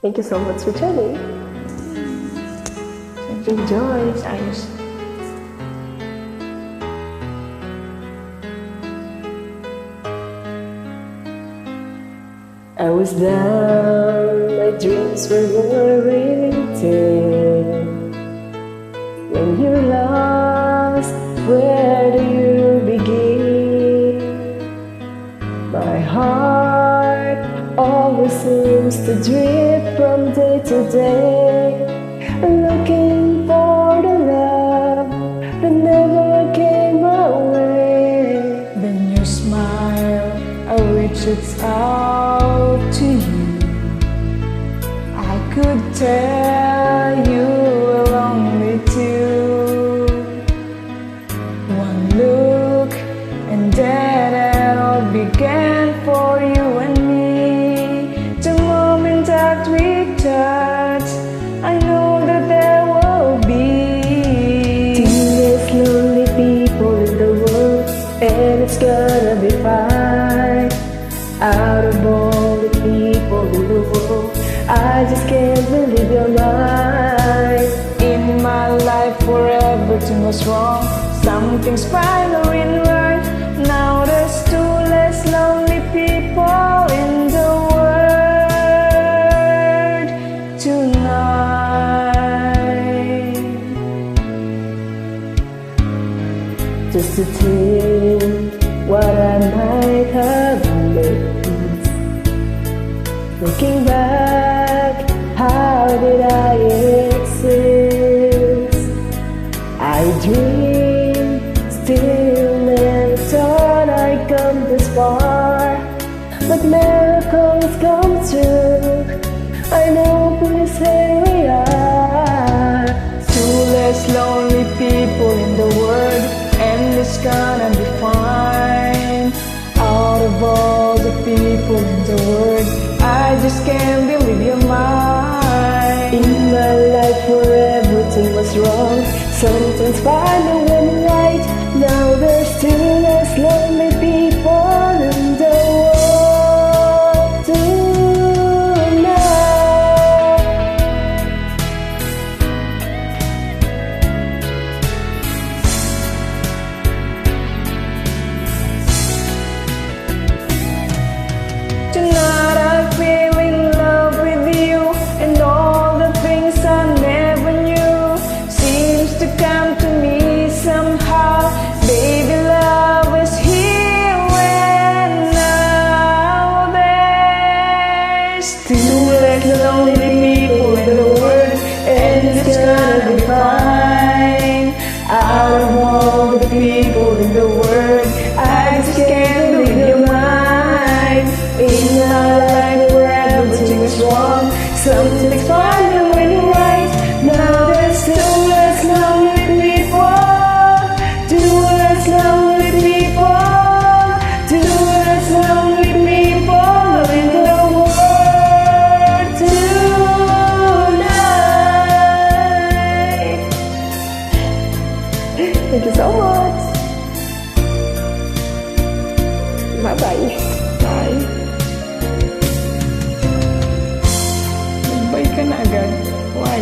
Thank you so much for tuning. Enjoy. Ayos. I was down, my dreams were oriented. When you're lost, where do you begin? My heart always seems to drift from day to day, looking for the love that never came my way. Then you smile, I reach it out to you. I could tell you were lonely too. One look and then it all began for you and me. The moment that we touch, I know that there will be There's lonely people in the world, and it's gonna be fine. Out of all the people in the world, I just can't believe you're mine. in my life where everything was wrong. Something's finally right. Now there's two less lonely people in the world tonight. Just to think what I might have missed. Looking back, how did I exist? I dreamed, still never thought I'd come this far. But miracles come true, I know, please here we are. Two less lonely people in the world, and it's gonna be fine. Out of all the people in the world, I just can't believe you're mine. In my life where everything was wrong, something's finally went right. Now there's still less lonely people in the world tonight. Tonight I feel in love with you, and all the things I never knew seems to come to me somehow. Baby, love is here and now. There's two less lonely people in the world, and it's gonna be fine. Out of all the people in the world, I just can't believe you're mine. In my life where everything is wrong, something's finally went right. Now there's two less lonely people, two less lonely people, two less lonely people in the world tonight. Thank you so much. Bye-bye. Bye. Bye ka na agad. Why?